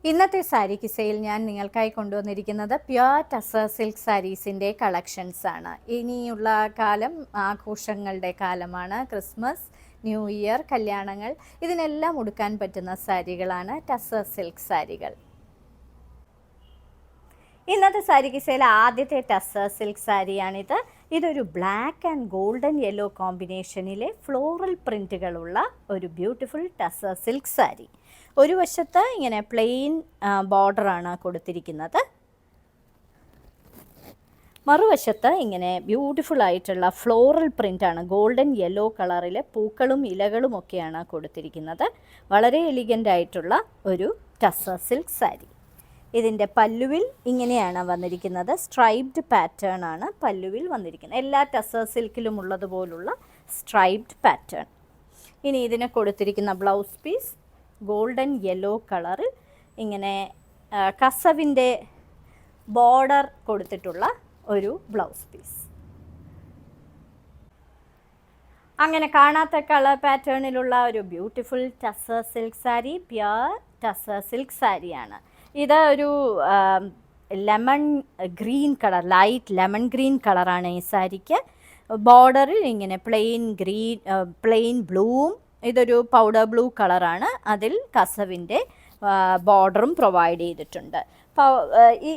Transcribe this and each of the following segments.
ഇന്നത്തെ സാരി കിസയിൽ ഞാൻ നിങ്ങൾക്കായി കൊണ്ടുവന്നിരിക്കുന്നത് പ്യുർ ടസർ സിൽക്ക് സാരീസിൻ്റെ കളക്ഷൻസ് ആണ്. ഇനിയുള്ള കാലം ആഘോഷങ്ങളുടെ കാലമാണ്. ക്രിസ്മസ്, ന്യൂ ഇയർ, കല്യാണങ്ങൾ, ഇതിനെല്ലാം ഉടുക്കാൻ പറ്റുന്ന സാരികളാണ് ടസർ സിൽക്ക് സാരികൾ. ഇന്നത്തെ സാരി കിസയിലെ ആദ്യത്തെ ടസർ സിൽക്ക് സാരിയാണിത്. ഇതൊരു ബ്ലാക്ക് ആൻഡ് ഗോൾഡൻ യെല്ലോ കോമ്പിനേഷനിലെ ഫ്ലോറൽ പ്രിൻറ്റുകളുള്ള ഒരു ബ്യൂട്ടിഫുൾ ടസർ സിൽക്ക് സാരി. ഒരു വശത്ത് ഇങ്ങനെ പ്ലെയിൻ ബോർഡറാണ് കൊടുത്തിരിക്കുന്നത്, മറുവശത്ത് ഇങ്ങനെ ബ്യൂട്ടിഫുൾ ആയിട്ടുള്ള ഫ്ലോറൽ പ്രിൻ്റാണ്. ഗോൾഡൻ യെല്ലോ കളറിലെ പൂക്കളും ഇലകളും ഒക്കെയാണ് കൊടുത്തിരിക്കുന്നത്. വളരെ എലിഗൻ്റ് ആയിട്ടുള്ള ഒരു ടസർ സിൽക്ക് സാരി. ഇതിൻ്റെ പല്ലുവിൽ ഇങ്ങനെയാണ് വന്നിരിക്കുന്നത്. സ്ട്രൈപ്ഡ് പാറ്റേൺ ആണ് പല്ലുവിൽ വന്നിരിക്കുന്നത്. എല്ലാ ടസർ സിൽക്കിലും ഉള്ളതുപോലുള്ള സ്ട്രൈപ്ഡ് പാറ്റേൺ. ഇനി ഇതിന് കൊടുത്തിരിക്കുന്ന ബ്ലൗസ് പീസ് ഗോൾഡൻ യെല്ലോ കളറിൽ ഇങ്ങനെ കസവിൻ്റെ ബോർഡർ കൊടുത്തിട്ടുള്ള ഒരു ബ്ലൗസ് പീസ്. അങ്ങനെ കാണാത്ത കളർ പാറ്റേണിലുള്ള ഒരു beautiful tussar silk sari, pure tussar silk സാരിയാണ്. ഇത് ഒരു lemon green colour, light lemon green കളറാണ് ഈ സാരിക്ക്. ബോർഡറിൽ ഇങ്ങനെ പ്ലെയിൻ ബ്ലൂവും, ഇതൊരു പൗഡർ ബ്ലൂ കളറാണ്, അതിൽ കസവിൻ്റെ ബോർഡറും പ്രൊവൈഡ് ചെയ്തിട്ടുണ്ട്. ഈ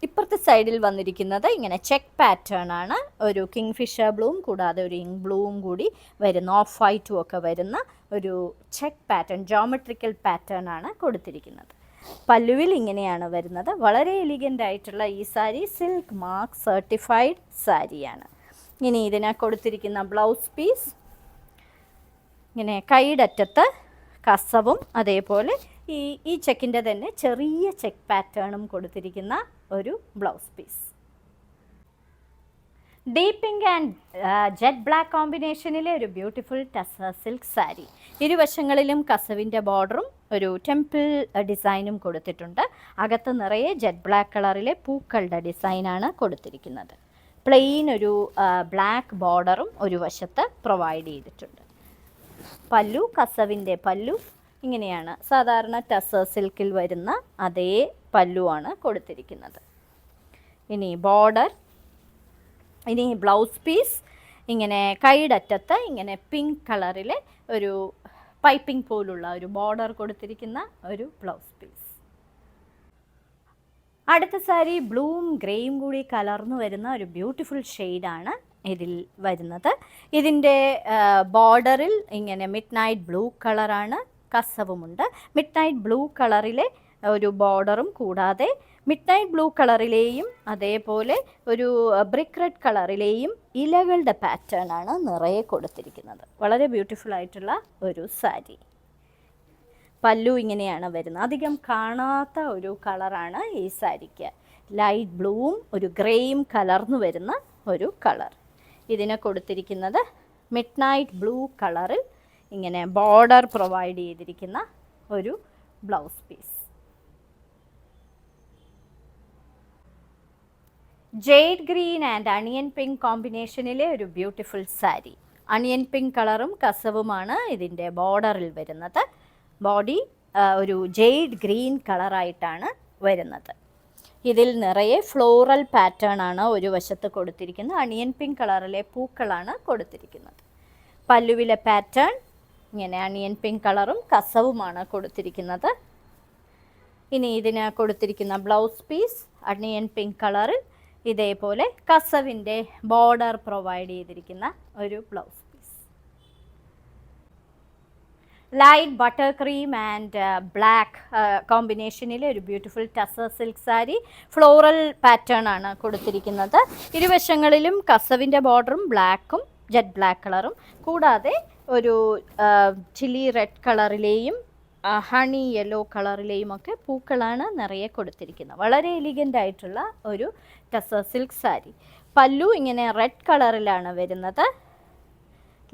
ഇപ്പുറത്തെ സൈഡിൽ വന്നിരിക്കുന്നത് ഇങ്ങനെ ചെക്ക് പാറ്റേൺ ആണ്. ഒരു കിങ് ഫിഷർ ബ്ലൂവും കൂടാതെ ഒരു ഇങ്ക് ബ്ലൂവും കൂടി വരുന്ന, ഓഫ് വൈറ്റും ഒക്കെ വരുന്ന ഒരു ചെക്ക് പാറ്റേൺ, ജോമെട്രിക്കൽ പാറ്റേൺ ആണ് കൊടുത്തിരിക്കുന്നത്. പല്ലുവിൽ ഇങ്ങനെയാണ് വരുന്നത്. വളരെ എലിഗൻ്റ് ആയിട്ടുള്ള ഈ സാരി സിൽക്ക് മാർക്ക് സർട്ടിഫൈഡ് സാരിയാണ്. ഇനി ഇതിന് കൊടുത്തിരിക്കുന്ന ബ്ലൗസ് പീസ് ഇങ്ങനെ കൈയുടെ കസവും അതേപോലെ ഈ ചെക്കിൻ്റെ തന്നെ ചെറിയ ചെക്ക് പാറ്റേണും കൊടുത്തിരിക്കുന്ന ഒരു blouse piece. Deep pink and jet black കോമ്പിനേഷനിലെ ഒരു ബ്യൂട്ടിഫുൾ ടസർ സിൽക്ക് സാരി. ഇരുവശങ്ങളിലും കസവിൻ്റെ ബോർഡറും ഒരു ടെമ്പിൾ ഡിസൈനും കൊടുത്തിട്ടുണ്ട്. അകത്ത് നിറയെ ജെറ്റ് ബ്ലാക്ക് കളറിലെ പൂക്കളുടെ ഡിസൈനാണ് കൊടുത്തിരിക്കുന്നത്. പ്ലെയിൻ ഒരു ബ്ലാക്ക് ബോർഡറും ഒരു വശത്ത് പ്രൊവൈഡ് ചെയ്തിട്ടുണ്ട്. പല്ലു, കസവിൻ്റെ പല്ലു ഇങ്ങനെയാണ്. സാധാരണ ടസർ സിൽക്കിൽ വരുന്ന അതേ പല്ലുവാണ് കൊടുത്തിരിക്കുന്നത്. ഇനി ബോർഡർ, ഇനി ബ്ലൗസ് പീസ് ഇങ്ങനെ കൈയുടെ ഇങ്ങനെ പിങ്ക് കളറിലെ ഒരു പൈപ്പിംഗ് പോലുള്ള ഒരു ബോർഡർ കൊടുത്തിരിക്കുന്ന ഒരു ബ്ലൗസ് പീസ്. അടുത്ത സാരി ബ്ലൂവും ഗ്രേയും കൂടി കലർന്നു വരുന്ന ഒരു ബ്യൂട്ടിഫുൾ ഷെയ്ഡാണ് ഇതിൽ വരുന്നത്. ഇതിൻ്റെ ബോർഡറിൽ ഇങ്ങനെ മിഡ് നൈറ്റ് ബ്ലൂ കളറാണ്, കസവുമുണ്ട്. മിഡ് നൈറ്റ് ബ്ലൂ കളറിലെ ഒരു ബോർഡറും കൂടാതെ മിഡ് നൈറ്റ് ബ്ലൂ കളറിലെയും അതേപോലെ ഒരു ബ്രിക്ക് റെഡ് കളറിലെയും ഇലകളുടെ പാറ്റേൺ ആണ് നിറയെ കൊടുത്തിരിക്കുന്നത്. വളരെ ബ്യൂട്ടിഫുൾ ആയിട്ടുള്ള ഒരു സാരി. പല്ലു ഇങ്ങനെയാണ് വരുന്നത്. അധികം കാണാത്ത ഒരു കളറാണ് ഈ സാരിക്ക്. ലൈറ്റ് ബ്ലൂവും ഒരു ഗ്രേയും കലർന്നു വരുന്ന ഒരു കളർ. ഇതിന് കൊടുത്തിരിക്കുന്നത് മിഡ് നൈറ്റ് ബ്ലൂ കളറിൽ ഇങ്ങനെ ബോർഡർ പ്രൊവൈഡ് ചെയ്തിരിക്കുന്ന ഒരു blouse piece. Jade green and onion pink കോമ്പിനേഷനിലെ ഒരു ബ്യൂട്ടിഫുൾ സാരി. അണിയൻ പിങ്ക് കളറും കസവുമാണ് ഇതിൻ്റെ ബോർഡറിൽ വരുന്നത്. ബോഡി ഒരു ജെയ്ഡ് ഗ്രീൻ കളറായിട്ടാണ് വരുന്നത്. ഇതിൽ നിറയെ ഫ്ലോറൽ പാറ്റേൺ ആണ് ഒരു വശത്ത് കൊടുത്തിരിക്കുന്നത്. അണിയൻ പിങ്ക് കളറിലെ പൂക്കളാണ് കൊടുത്തിരിക്കുന്നത്. പല്ലുവിലെ പാറ്റേൺ ഇങ്ങനെ അണിയൻ പിങ്ക് കളറും കസവുമാണ് കൊടുത്തിരിക്കുന്നത്. ഇനി ഇതിന് കൊടുത്തിരിക്കുന്ന ബ്ലൗസ് പീസ് അണിയൻ പിങ്ക് കളറിൽ ഇതേപോലെ കസവിൻ്റെ ബോർഡർ പ്രൊവൈഡ് ചെയ്തിരിക്കുന്ന ഒരു blouse piece. Light butter cream and black കോമ്പിനേഷനിലെ ഒരു beautiful tussar silk sari. Floral pattern ആണ് കൊടുത്തിരിക്കുന്നത്. ഇരുവശങ്ങളിലും കസവിൻ്റെ ബോർഡറും ബ്ലാക്കും ജെറ്റ് ബ്ലാക്ക് കളറും കൂടാതെ ഒരു ചില്ലി റെഡ് കളറിലെയും ഹണി യെല്ലോ കളറിലെയും ഒക്കെ പൂക്കളാണ് നിറയെ കൊടുത്തിരിക്കുന്നത്. വളരെ എലിഗൻ്റ് ആയിട്ടുള്ള ഒരു ടസർ സിൽക്ക് സാരി. പല്ലു ഇങ്ങനെ റെഡ് കളറിലാണ് വരുന്നത്.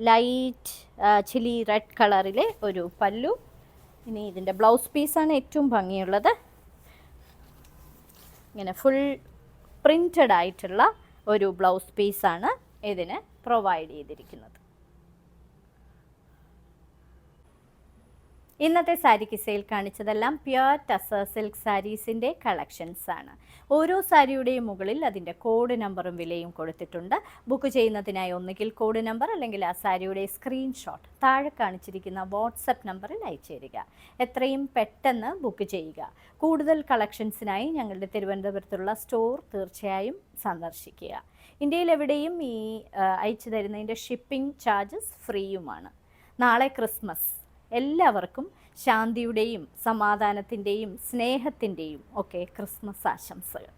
ലൈറ്റ് ചില്ലി റെഡ് കളറിലെ ഒരു പല്ലു. ഇനി ഇതിൻ്റെ ബ്ലൗസ് പീസാണ് ഏറ്റവും ഭംഗിയുള്ളത്. ഇങ്ങനെ ഫുൾ പ്രിൻറ്റഡ് ആയിട്ടുള്ള ഒരു ബ്ലൗസ് പീസാണ് ഇതിന് പ്രൊവൈഡ് ചെയ്തിരിക്കുന്നത്. ഇന്നത്തെ സാരി കിസയിൽ കാണിച്ചതെല്ലാം പ്യുർ ടസർ സിൽക്ക് സാരീസിൻ്റെ കളക്ഷൻസ് ആണ്. ഓരോ സാരിയുടെയും മുകളിൽ അതിൻ്റെ കോഡ് നമ്പറും വിലയും കൊടുത്തിട്ടുണ്ട്. ബുക്ക് ചെയ്യുന്നതിനായി ഒന്നുകിൽ കോഡ് നമ്പർ അല്ലെങ്കിൽ ആ സാരിയുടെ സ്ക്രീൻഷോട്ട് താഴെ കാണിച്ചിരിക്കുന്ന വാട്സപ്പ് നമ്പറിൽ അയച്ചു തരിക. എത്രയും പെട്ടെന്ന് ബുക്ക് ചെയ്യുക. കൂടുതൽ കളക്ഷൻസിനായി ഞങ്ങളുടെ തിരുവനന്തപുരത്തുള്ള സ്റ്റോർ തീർച്ചയായും സന്ദർശിക്കുക. ഇന്ത്യയിൽ എവിടെയും ഈ അയച്ചു തരുന്നതിൻ്റെ ഷിപ്പിംഗ് ചാർജസ് ഫ്രീയുമാണ്. നാളെ ക്രിസ്മസ്. എല്ലാവർക്കും ശാന്തിയുടെയും സമാധാനത്തിൻ്റെയും സ്നേഹത്തിൻ്റെയും ഒക്കെ ക്രിസ്മസ് ആശംസകൾ.